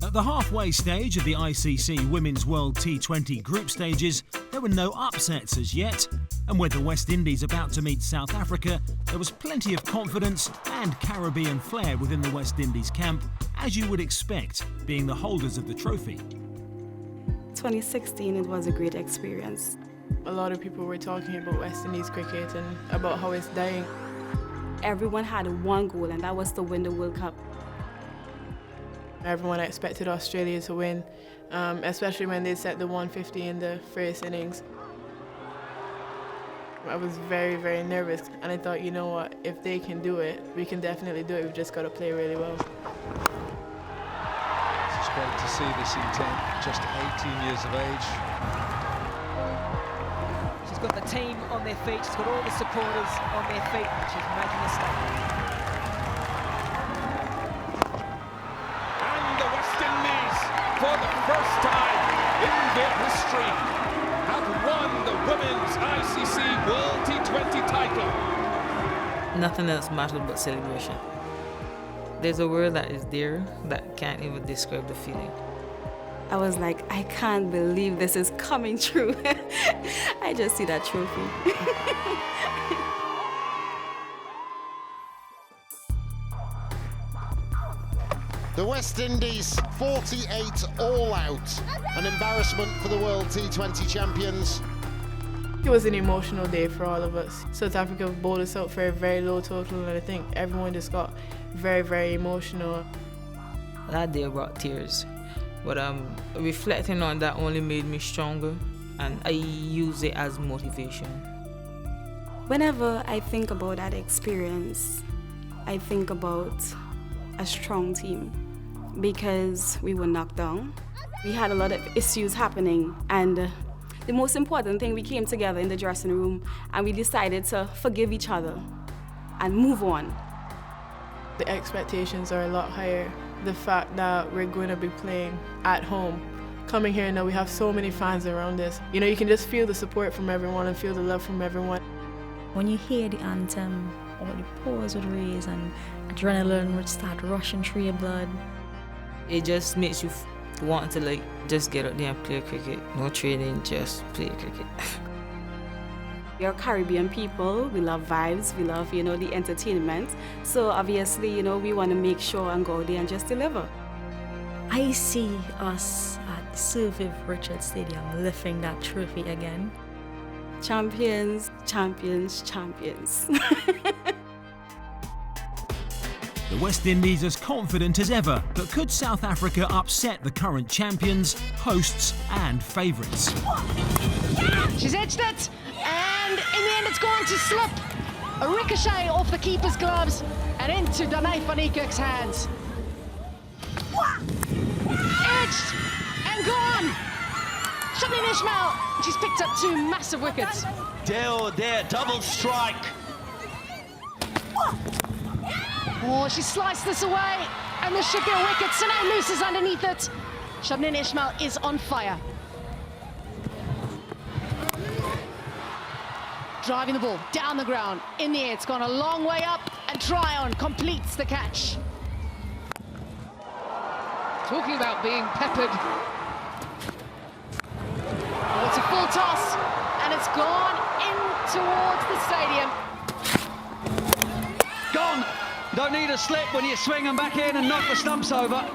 At the halfway stage of the ICC Women's World T20 group stages, there were no upsets as yet. And with the West Indies about to meet South Africa, there was plenty of confidence and Caribbean flair within the West Indies camp, as you would expect, being the holders of the trophy. 2016, it was a great experience. A lot of people were talking about West Indies cricket and about how it's dying. Everyone had one goal, and that was to win the World Cup. Everyone expected Australia to win, especially when they set the 150 in the first innings. I was very, very nervous, and I thought, you know what, if they can do it, we can definitely do it. We've just got to play really well. It's great to see this intent, just 18 years of age. She's got the team on their feet, she's got all the supporters on their feet, and she's making a statement. For the first time in their history, have won the Women's ICC World T20 title. Nothing else matters but celebration. There's a word that is there that can't even describe the feeling. I was like, I can't believe this is coming true. I just see that trophy. The West Indies, 48 all out. An embarrassment for the World T20 champions. It was an emotional day for all of us. South Africa bowled us out for a very low total, and I think everyone just got very, very emotional. That day brought tears, but reflecting on that only made me stronger, and I use it as motivation. Whenever I think about that experience, I think about a strong team. Because we were knocked down. We had a lot of issues happening, and the most important thing, we came together in the dressing room and we decided to forgive each other and move on. The expectations are a lot higher. The fact that we're going to be playing at home. Coming here now, we have so many fans around us. You know, you can just feel the support from everyone and feel the love from everyone. When you hear the anthem, all the pores would raise and adrenaline would start rushing through your blood. It just makes you want to just get out there and play cricket. No training, just play cricket. We are Caribbean people, we love vibes, we love, the entertainment. So obviously, we want to make sure and go out there and just deliver. I see us at Sir Viv Richards Stadium lifting that trophy again. Champions, champions, champions. The West Indies as confident as ever, but could South Africa upset the current champions, hosts and favourites? She's edged it, and in the end it's going to slip. A ricochet off the keeper's gloves and into Danai van Niekerk's hands. Edged and gone. Shabneen Ismail, she's picked up 2 massive wickets. There, double strike. Oh, she sliced this away, and this should be a wicket. Sinai Loose is underneath it. Shabneen Ismail is on fire. Driving the ball down the ground, in the air. It's gone a long way up, and Tryon completes the catch. Talking about being peppered. Oh, it's a full toss, and it's gone in towards the stadium. Gone. Don't need a slip when you swing them back in and knock the stumps over.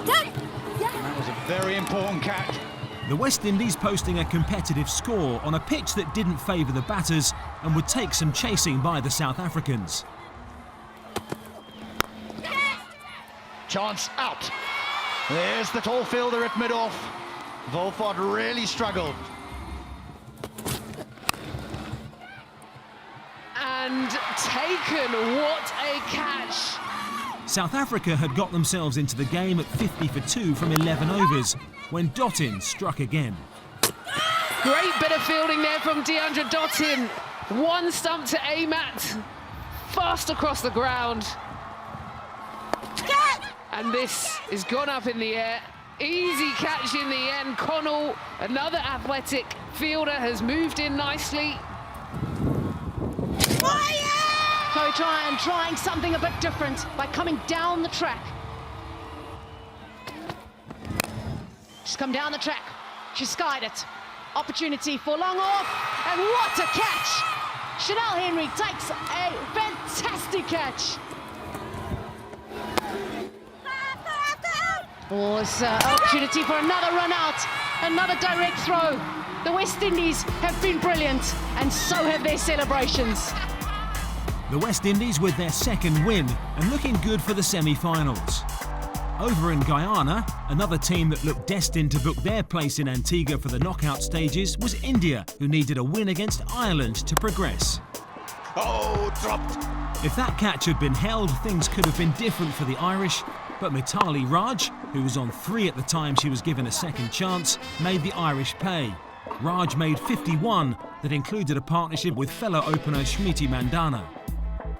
That was a very important catch. The West Indies posting a competitive score on a pitch that didn't favour the batters and would take some chasing by the South Africans. Chance out. There's the tall fielder at mid-off. Volford really struggled. And taken, what a catch. South Africa had got themselves into the game at 50 for 2 from 11 overs when Dottin struck again. Great bit of fielding there from Deandra Dottin. One stump to aim at, fast across the ground. And this is gone up in the air. Easy catch in the end. Connell, another athletic fielder, has moved in nicely. Coach trying something a bit different by coming down the track. She's come down the track. She skied it. Opportunity for long off, and what a catch! Chanel Henry takes a fantastic catch. Was opportunity for another run out, another direct throw. The West Indies have been brilliant, and so have their celebrations. The West Indies with their second win and looking good for the semi-finals. Over in Guyana, another team that looked destined to book their place in Antigua for the knockout stages was India, who needed a win against Ireland to progress. Oh, dropped. If that catch had been held, things could have been different for the Irish, but Mithali Raj, who was on 3 at the time she was given a second chance, made the Irish pay. Raj made 51, that included a partnership with fellow opener Smriti Mandana.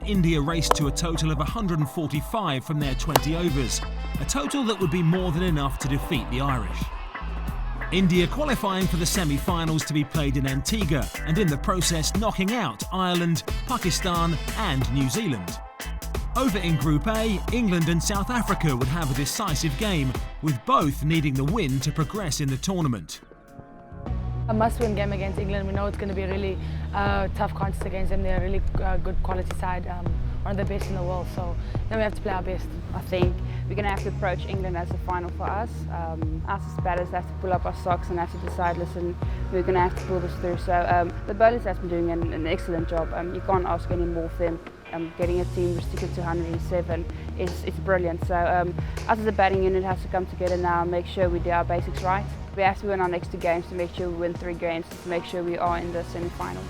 India raced to a total of 145 from their 20 overs, a total that would be more than enough to defeat the Irish. India qualifying for the semi-finals to be played in Antigua and in the process knocking out Ireland, Pakistan and New Zealand. Over in Group A, England and South Africa would have a decisive game, with both needing the win to progress in the tournament. A must-win game against England. We know it's going to be a really tough contest against them. They're a really good quality side, one of the best in the world. So then we have to play our best. I think we're going to have to approach England as a final for us. Us as batters have to pull up our socks and have to decide, listen, we're going to have to pull this through. So the bowlers have been doing an excellent job. You can't ask any more of them. Getting a team restricted to 107 is brilliant. So us as a batting unit has to come together now and make sure we do our basics right. We have to win our next 2 games to make sure we win 3 games to make sure we are in the semi-final.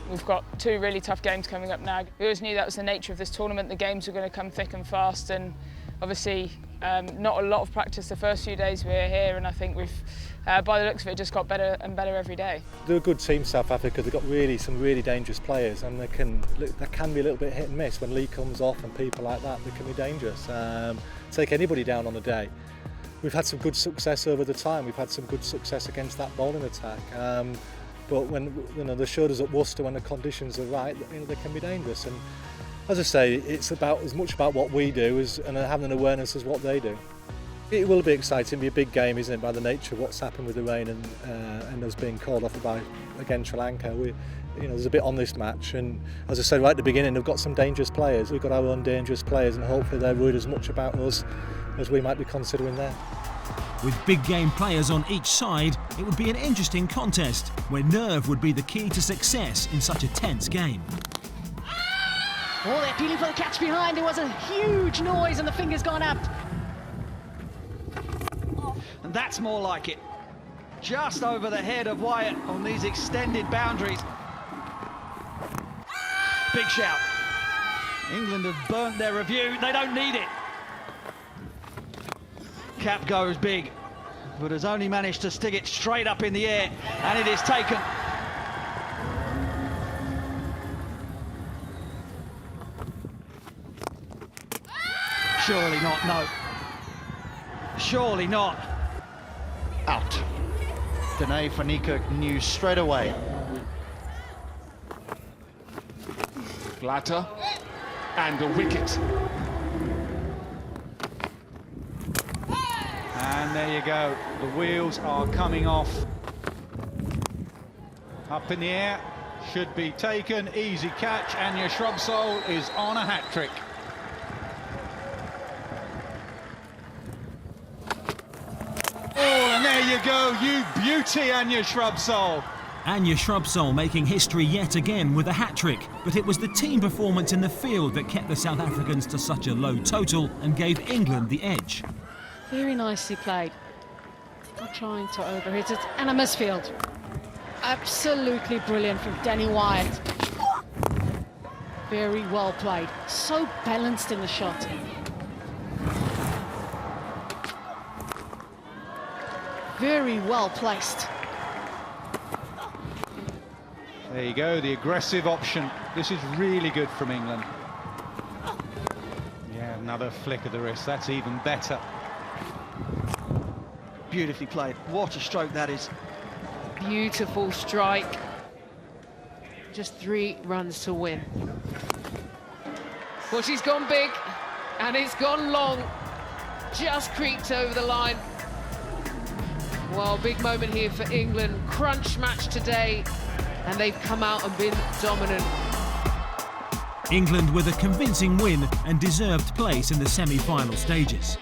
We've got 2 really tough games coming up now. We always knew that was the nature of this tournament. The games were going to come thick and fast, and obviously not a lot of practice the first few days we were here, and I think we've, by the looks of it, just got better and better every day. They're a good team, South Africa. They've got some really dangerous players, and they can be a little bit hit and miss. When Lee comes off and people like that, they can be dangerous. Take anybody down on the day. We've had some good success over the time. We've had some good success against that bowling attack. But when they showed us at Worcester, when the conditions are right, they can be dangerous. And as I say, it's as much about what we do and having an awareness as what they do. It will be exciting. It'll be a big game, isn't it? By the nature of what's happened with the rain and us being called off against Sri Lanka. There's a bit on this match, and as I said right at the beginning, they've got some dangerous players. We've got our own dangerous players, and hopefully they're worried as much about us as we might be considering them. With big game players on each side, it would be an interesting contest where nerve would be the key to success in such a tense game. Oh, they're appealing for the catch behind. There was a huge noise and the finger's gone up. And that's more like it. Just over the head of Wyatt on these extended boundaries. Big shout. England have burnt their review. They don't need it. Cap goes big, but has only managed to stick it straight up in the air, and it is taken. Surely not, no. Surely not. Out. Danae van Niekerk knew straight away. Glatter, and a wicket. And there you go, the wheels are coming off. Up in the air, should be taken, easy catch, and your Shrubsole is on a hat-trick. Oh, and there you go, you beauty, Anya Shrubsole. Anya Shrubsole making history yet again with a hat-trick, but it was the team performance in the field that kept the South Africans to such a low total and gave England the edge. Very nicely played. Not trying to overhit it. And a misfield. Absolutely brilliant from Danny Wyatt. Very well played. So balanced in the shot. Very well placed. There you go, the aggressive option. This is really good from England. Yeah, another flick of the wrist. That's even better. Beautifully played. What a stroke that is. Beautiful strike. Just 3 runs to win. Well, she's gone big, and it's gone long. Just creaked over the line. Well, big moment here for England. Crunch match today, and they've come out and been dominant. England with a convincing win and deserved place in the semi-final stages.